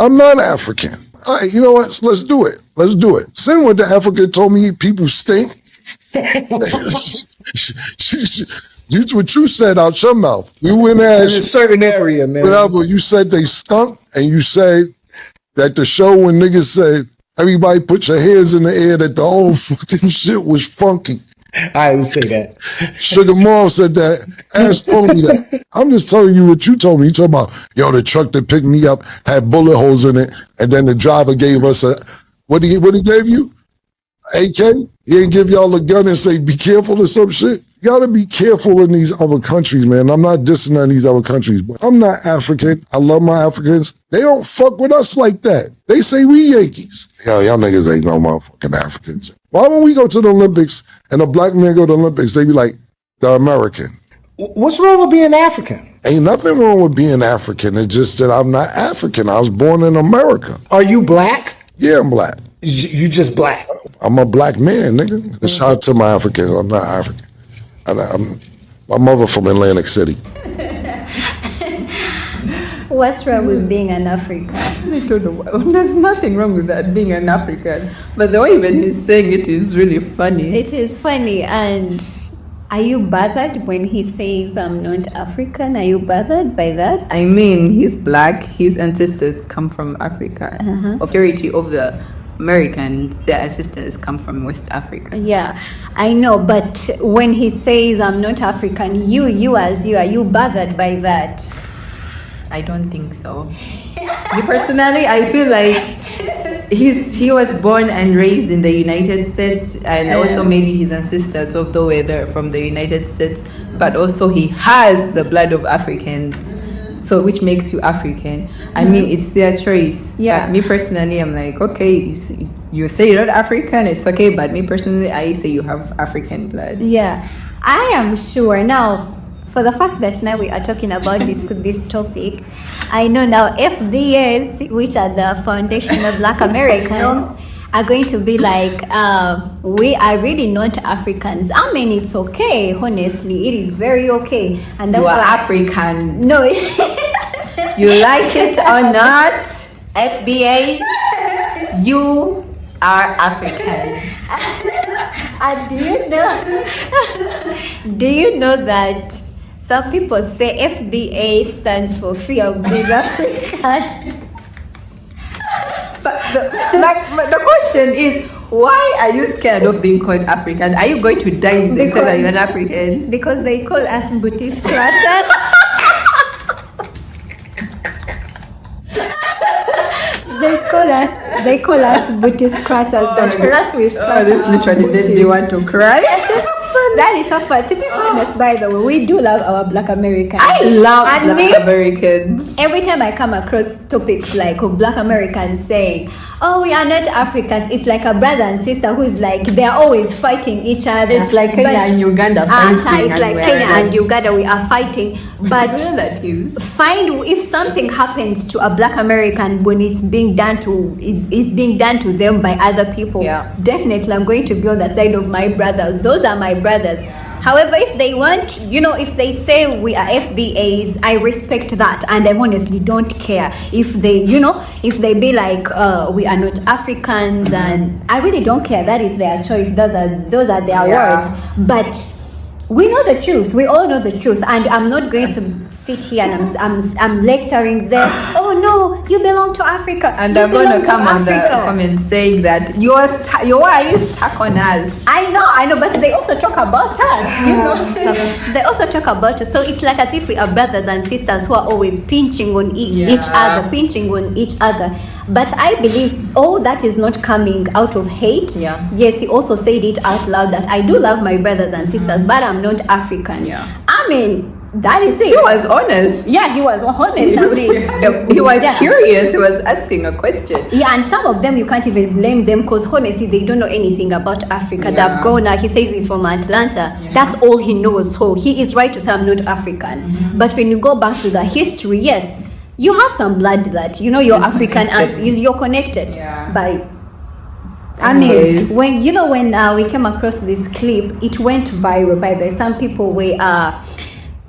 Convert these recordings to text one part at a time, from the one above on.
I'm not African. All right, you know what? Let's do it. Let's do it. Sin went to Africa and told me people stink. What you said out your mouth. You went there in a certain area, man. Whatever. You said they stunk, and you said that the show when niggas said everybody put your hands in the air that the whole fucking shit was funky. I didn't say that. Sugar Mom said that. Ass told me that. I'm just telling you what you told me. You talking about, yo, the truck that picked me up had bullet holes in it, and then the driver gave us what he gave you? AK? He didn't give y'all a gun and say, be careful or some shit? You gotta be careful in these other countries, man. I'm not dissing on these other countries, but I'm not African. I love my Africans. They don't fuck with us like that. They say we Yankees. Yo, y'all niggas ain't no motherfucking Africans. Why when we go to the Olympics and a black man go to the Olympics, they be like, the American. What's wrong with being African? Ain't nothing wrong with being African. It's just that I'm not African. I was born in America. Are you black? Yeah, I'm black. You just black? I'm a black man, nigga. Shout out to my Africans. I'm not African. My mother from Atlantic City. What's wrong with being an African? I don't know. There's nothing wrong with that, being an African. But the way even he's saying it is really funny. It is funny. And are you bothered when he says I'm not African? Are you bothered by that? I mean, he's black. His ancestors come from Africa. Majority of the Americans, their ancestors come from West Africa. Yeah, I know. But when he says I'm not African, you as you, are you bothered by that? I don't think so. Me personally, I feel like he was born and raised in the United States, and also maybe his ancestors, although they're from the United States, but also he has the blood of Africans, so which makes you African. I mean, it's their choice. Yeah. But me personally, I'm like, okay, you say you're not African, it's okay, but me personally, I say you have African blood. Yeah, I am sure now. For the fact that now we are talking about this topic, I know now FBAs, which are the Foundation of Black Americans, are going to be like, we are really not Africans. I mean, it's okay, honestly. It is very okay. And that's you are African. No. You like it or not, FBA, you are Africans. And do you know that some people say FBA stands for Free of Being African? But the question is, why are you scared of being called African? Are you going to die if they say that you're an African? Because they call us booty scratchers. They call us booty scratchers. That we scratch. This literally makes me want to cry. That is so fun. To be honest, by the way, we do love our Black Americans. I love Black Americans. Every time I come across topics like Black Americans saying, oh, we are not Africans, it's like a brother and sister who is like, they're always fighting each other. It's like Kenya and Uganda fighting. It's like Kenya and Uganda, we are fighting. But that is. Find if something happens to a Black American when it's being done to them by other people. Yeah. Definitely, I'm going to be on the side of my brothers. Those are my brothers. However, if they want, if they say we are FBAs, I respect that, and I honestly don't care if they, if they be like, we are not Africans, and I really don't care. That is their choice. Those are their words. But we know the truth. We all know the truth, and I'm not going to sit here and I'm lecturing them. Oh no, you belong to Africa. And they're going to come on the comment saying that you are stuck on us. I know, but they also talk about us. They also talk about us. So it's like as if we are brothers and sisters who are always pinching on each other. But I believe all that is not coming out of hate. Yeah. Yes, he also said it out loud that I do love my brothers and sisters, but I'm not African. Yeah. I mean, that is it. He was honest. Yeah, he was honest. He was curious. He was asking a question. Yeah, and some of them you can't even blame them because honestly they don't know anything about Africa. Yeah. They've grown up. He says he's from Atlanta. Yeah. That's all he knows. So he is right to say I'm not African. Mm-hmm. But when you go back to the history, yes, you have some blood that you're African as you're connected. Yeah. But I mean, when we came across this clip, it went viral. By the way, some people were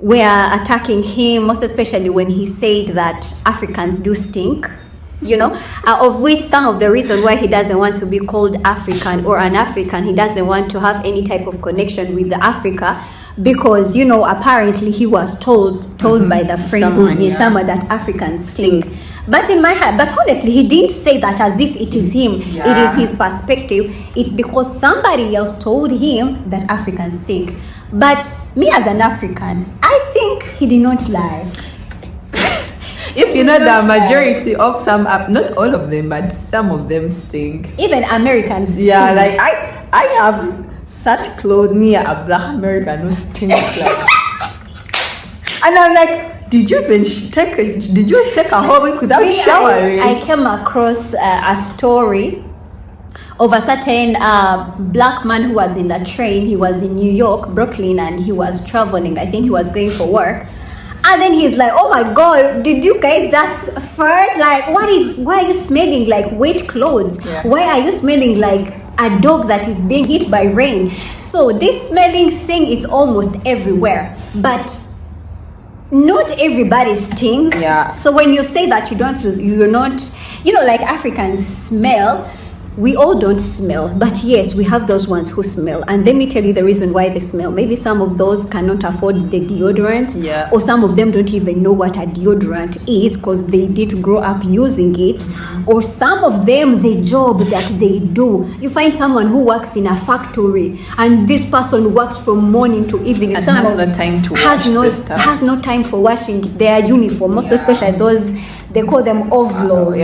attacking him, most especially when he said that Africans do stink. of which some of the reason why he doesn't want to be called African or an African, he doesn't want to have any type of connection with the Africa, because apparently he was told by the friend someone that Africans stink. But in my head, but honestly, he didn't say that as if it is him. It is his perspective. It's because somebody else told him that Africans stink. But me as an African, I think he did not lie. If you know the majority of some, not all of them, but some of them stink. Even Americans stink. Yeah, like I have such clothes near a black American who stinks like. And I'm like, did you take a whole week without showering? I came across a story of a certain black man who was in a train. He was in New York, Brooklyn, and he was traveling. I think he was going for work. And then he's like, oh my God, did you guys just fart? Like, why are you smelling like wet clothes? Yeah. Why are you smelling like a dog that is being hit by rain? So this smelling thing is almost everywhere. But not everybody stink. Yeah. So when you say that you're not, like Africans smell, we all don't smell, but yes, we have those ones who smell. And let me tell you the reason why they smell. Maybe some of those cannot afford the deodorant, or some of them don't even know what a deodorant is because they didn't grow up using it, or some of them, the job that they do. You find someone who works in a factory, and this person works from morning to evening, and has no time to has no time for washing their uniform, most especially those. They call them overalls.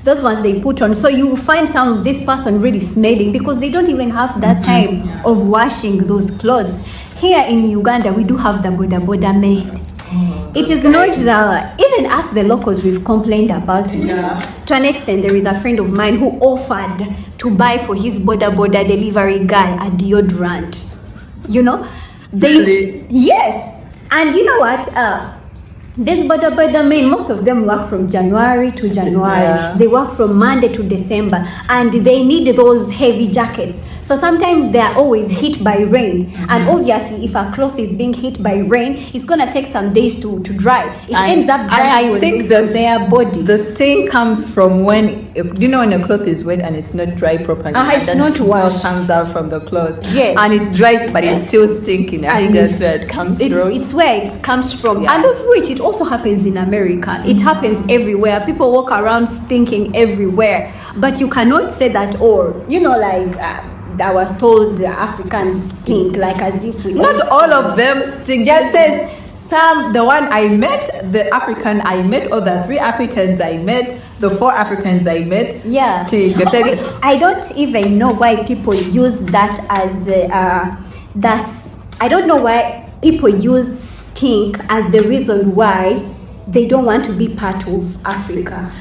Those ones they put on. So you find some of this person really smelling because they don't even have that time of washing those clothes. Here in Uganda, we do have the boda men. It is not even us, the locals, we've complained about it. To an extent, there is a friend of mine who offered to buy for his boda delivery guy a deodorant. Really? Yes. And you know what? These boda men, most of them work from January to January. Yeah. They work from Monday to December, and they need those heavy jackets. So sometimes they are always hit by rain. And obviously, if a cloth is being hit by rain, it's going to take some days to dry. It ends up drying on their body. The stain comes from when a cloth is wet and it's not dry properly. It's not washed. Comes down from the cloth. Yes. And it dries, but it's still stinking. I think that's where it comes from. It's where it comes from. Yeah. And of which it also happens in America. It happens everywhere. People walk around stinking everywhere. But you cannot say that, I was told the Africans stink, like as if we not all of them stink. Just as the one I met, the African I met, or the 3 Africans I met, the 4 Africans I met, stink. I don't even know why people use that as I don't know why people use stink as the reason why they don't want to be part of Africa.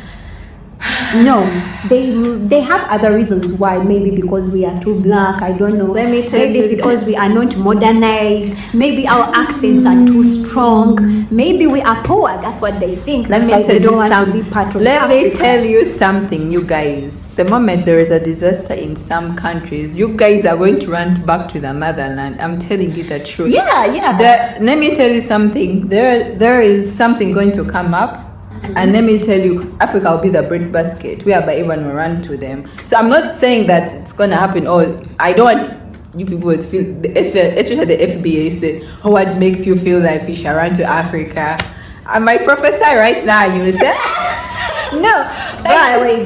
No, they have other reasons why. Maybe because we are too black, I don't know. Let me tell you, because we are not modernized. Maybe our accents are too strong. Maybe we are poor. That's what they think. Let me tell they don't you want to be part of Let Africa. me tell you something, you guys. The moment there is a disaster in some countries, you guys are going to run back to the motherland. I'm telling you the truth. Yeah. Let me tell you something. There is something going to come up. And let me tell you, Africa will be the breadbasket whereby everyone will run to them. So I'm not saying that it's going to happen. I don't want you people to feel, especially the FBA said, what makes you feel like we shall run to Africa? Am I professor right now? You say?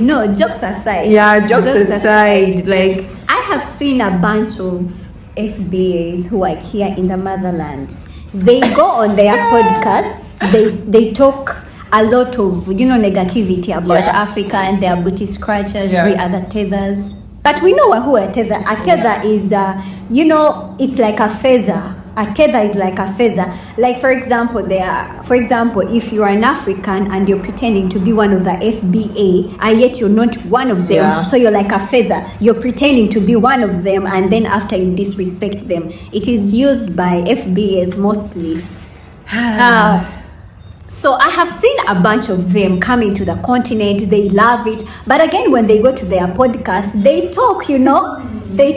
No, jokes aside. Yeah, jokes aside. Like, I have seen a bunch of FBAs who are here in the motherland. They go on their podcasts. They talk a lot of negativity about Africa and their booty scratchers, we are the tethers. But we know who a tether. A tether is it's like a feather. A tether is like a feather. Like for example, if you are an African and you're pretending to be one of the FBA, and yet you're not one of them, so you're like a feather. You're pretending to be one of them, and then after you disrespect them. It is used by FBAs mostly. So I have seen a bunch of them coming to the continent. They love it, but again, when they go to their podcast, they talk. They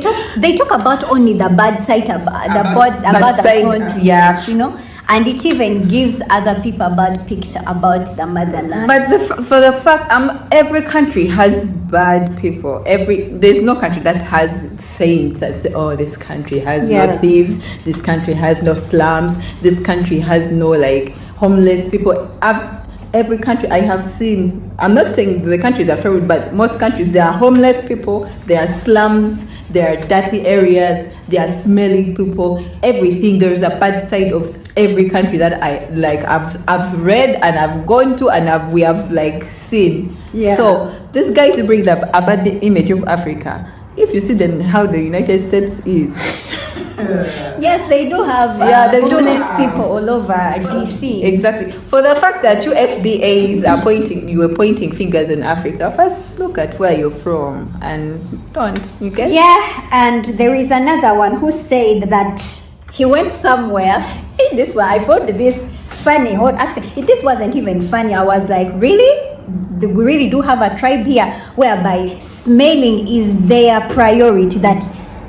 talk about only the bad side about the continent. and it even gives other people a bad picture about the motherland. But for the fact, every country has bad people. There's no country that has saints that say, oh, this country has no thieves, this country has no slums, this country has no like homeless people. Every country I have seen, I'm not saying the countries are terrible, but most countries, there are homeless people, there are slums, there are dirty areas, there are smelly people, everything. There's a bad side of every country that I've read and I've gone to and we have like seen. Yeah. So this guy brings up a bad image of Africa. If you see then how the United States is. Yes, they do have they do homeless people all over DC. Exactly. For the fact that you FBAs you were pointing fingers in Africa, first look at where you're from and you get? Yeah, and there is another one who said that he went somewhere. This one, I found this funny. Actually, this wasn't even funny. I was like, really? We really do have a tribe here whereby smelling is their priority. That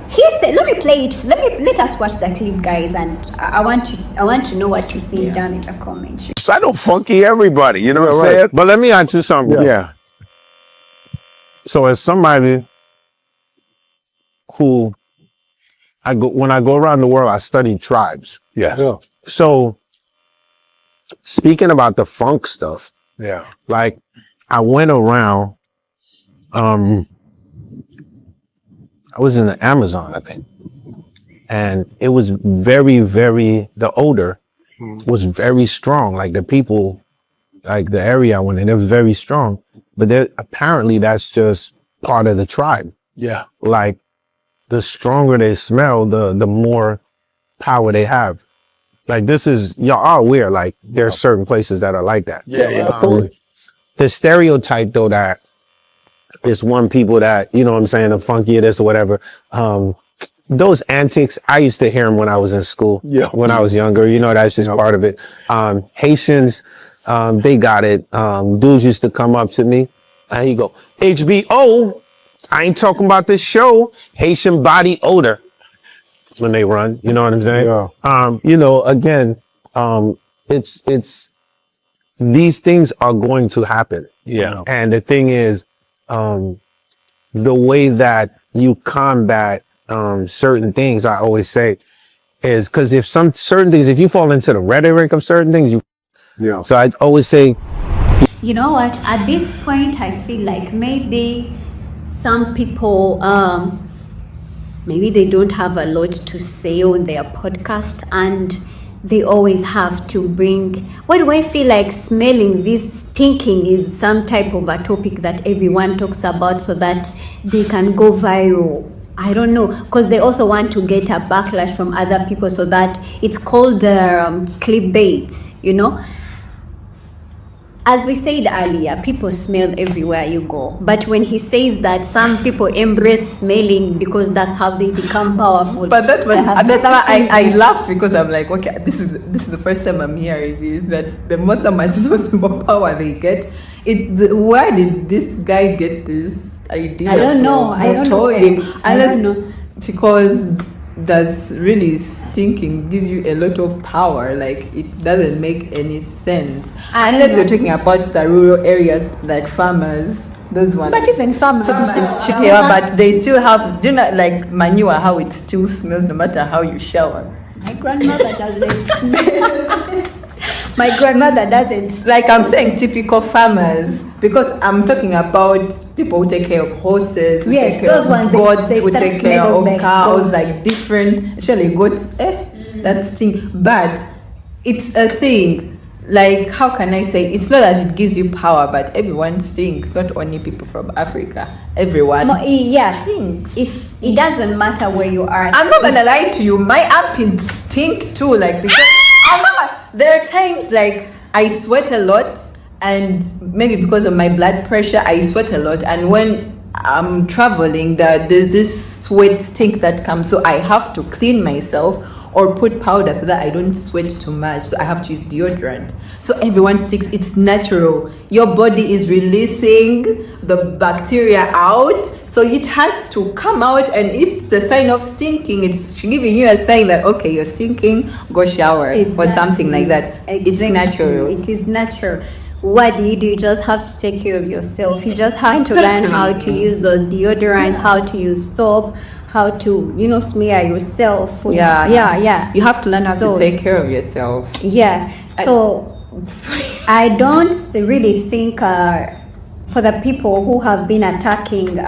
he said, let us watch the clip, guys, and I want to know what you think down in the comments. So I don't funky everybody, you know what I'm saying? But let me ask you something. Yeah. So as somebody who when I go around the world, I study tribes. Yes. Yeah. So speaking about the funk stuff, Yeah. like I went around, I was in the Amazon, I think, and it was very, very, the odor was very strong. Like the people, like the area I went in, it was very strong, but apparently that's just part of the tribe. Yeah. Like the stronger they smell, the more power they have. Like y'all are aware, like there's certain places that are like that. Yeah. Absolutely. The stereotype though that there's one people that, you know what I'm saying, the funky this or whatever. Those antics, I used to hear them when I was in school, when I was younger, you know, that's just part of it. Haitians, they got it. Dudes used to come up to me and he go, HBO, I ain't talking about this show, Haitian body odor, when they run, you know what I'm saying? Yeah. You know, again, it's, these things are going to happen. Yeah. And the thing is, the way that you combat, certain things, I always say, is because if certain things, if you fall into the rhetoric of certain things, so I always say, You know what? At this point, I feel like maybe some people, maybe they don't have a lot to say on their podcast, and they always have to bring. Why do I feel like smelling this stinking is some type of a topic that everyone talks about so that they can go viral? I don't know, because they also want to get a backlash from other people, so that it's called clickbait, you know. As we said earlier, people smell everywhere you go. But when he says that some people embrace smelling because that's how they become powerful. But that's why I laugh, because I'm like, okay, this is the first time I'm hearing this, that the more someone smells, the more power they get. Where did this guy get this idea? I don't know. From? I don't know. Unless don't know. Because that's really stinking, give you a lot of power. Like, it doesn't make any sense. Unless you're talking about the rural areas, like farmers, those ones. But even farmers. Yeah, but they still have, you know, like manure, how it still smells no matter how you shower. My grandmother doesn't smell. My grandmother doesn't. Like I'm saying, typical farmers, because I'm talking about people who take care of horses, who Yes, take care those of ones, goats, they who start take care smelling of like cows, goats. like different, actually goats, that thing. But it's a thing. Like, how can I say? It's not that it gives you power, but everyone stinks. Not only people from Africa. Everyone. Stinks. If it doesn't matter where you are. I'm not gonna lie to you. My armpits stink too. Like, because there are times like I sweat a lot, and maybe because of my blood pressure, I sweat a lot. And when I'm traveling, this sweat stink that comes, so I have to clean myself. or put powder so that I don't sweat too much. So I have to use deodorant. So everyone stinks. It's natural. Your body is releasing the bacteria out. So it has to come out. And if it's a sign of stinking, it's giving you a sign that, okay, you're stinking, go shower or something like that. It's natural. It is natural. What do? You just have to take care of yourself. You just have to learn how to use the deodorants, how to use soap, how to, smear yourself. Yeah. You have to learn how to take care of yourself. Yeah. So I don't really think for the people who have been attacking,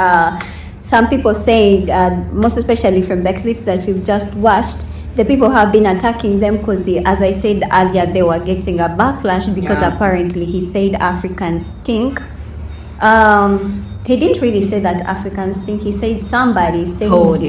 some people say, most especially from the clips that we've just watched, the people have been attacking them because, as I said earlier, they were getting a backlash because apparently he said Africans stink. He didn't really say that Africans stink. He said somebody told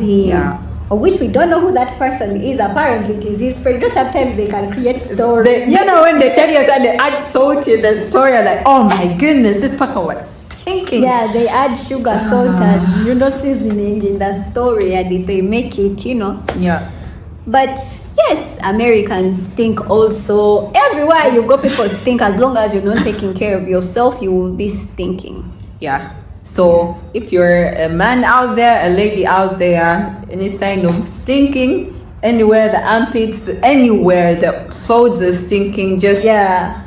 him. Which we don't know who that person is. Apparently it is his friend. Just sometimes they can create stories. When they tell you and they add salt in the story, you're like, oh my goodness, this person was stinking. Yeah, they add sugar, salt, and seasoning in the story, and they make it, Yeah. But yes, Americans stink also. Everywhere you go, people stink. As long as you're not taking care of yourself, you will be stinking. Yeah. So if you're a man out there, a lady out there, any sign of stinking, anywhere the armpits, anywhere the clothes are stinking, just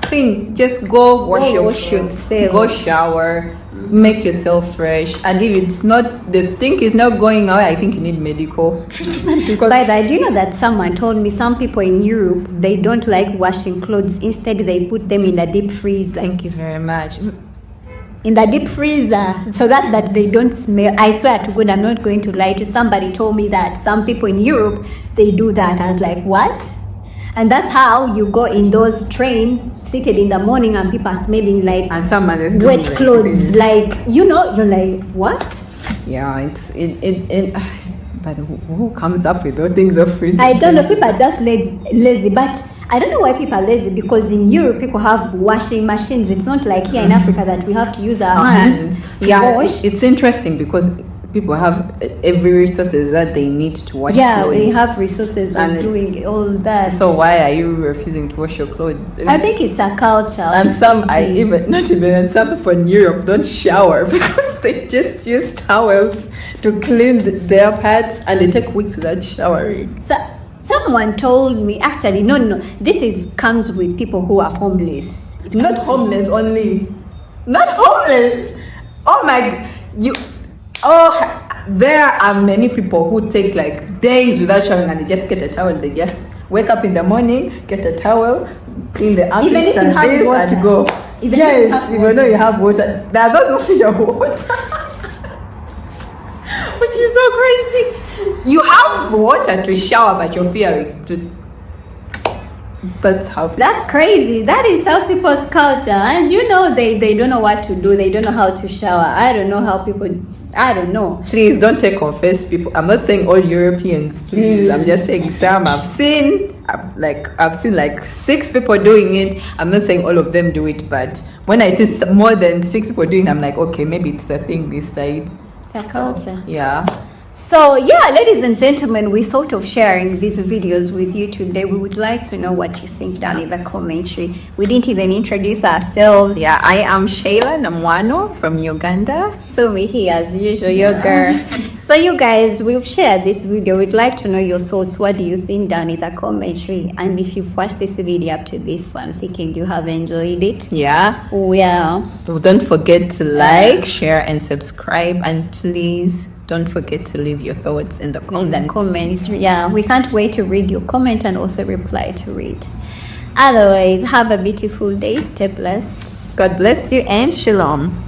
clean. Just go wash yourself. Go shower. Make yourself fresh. And if it's not, the stink is not going away, I think you need medical treatment. By the way, do you know that someone told me some people in Europe, they don't like washing clothes. Instead, they put them in the deep freezer. Thank you very much. In the deep freezer, so that they don't smell. I swear to God, I'm not going to lie to you. Somebody told me that some people in Europe, they do that. I was like, what? And that's how you go in those trains, seated in the morning, and people are smelling like and someone is wet clothes. Like, you're like, what? Yeah, but who comes up with those things of freezing? I don't know. People are just lazy, but I don't know why people are lazy, because in Europe people have washing machines. It's not like here in Africa that we have to use our hands to wash. It's interesting because people have every resources that they need to wash clothes. They have resources of doing all that. So why are you refusing to wash your clothes? I think it's a culture. And some some people in Europe don't shower because they just use towels to clean their parts, and they take weeks without showering. So someone told me, actually, no, comes with people who are homeless. Not homeless only. Not homeless. Oh my, there are many people who take like days without showering, and they just get a towel. They just wake up in the morning, get a towel, clean the armpits, even if you have water, and go. Even though you have water, there are those who feed your water. Which is so crazy. You have water to shower, but you're fearing to. That's crazy. That is how people's culture, and they don't know what to do. They don't know how to shower. I don't know how people. I don't know. Please don't take offense, people. I'm not saying all Europeans. Please, I'm just saying some. I've seen like 6 people doing it. I'm not saying all of them do it, but when I see more than 6 people doing it, I'm like, okay, maybe it's a thing this side. It's a culture. Yeah. So ladies and gentlemen, we thought of sharing these videos with you today. We would like to know what you think down in the commentary. We didn't even introduce ourselves. Yeah, I am Shayla Namwano from Uganda. So we here as usual, your girl. So you guys, we've shared this video. We'd like to know your thoughts. What do you think down in the commentary? And if you've watched this video up to this point, thinking you have enjoyed it. Yeah. Don't forget to like, share, and subscribe. And please don't forget to leave your thoughts in the comments. Yeah, we can't wait to read your comment and also reply to it. Otherwise, have a beautiful day. Stay blessed. God bless you, and shalom.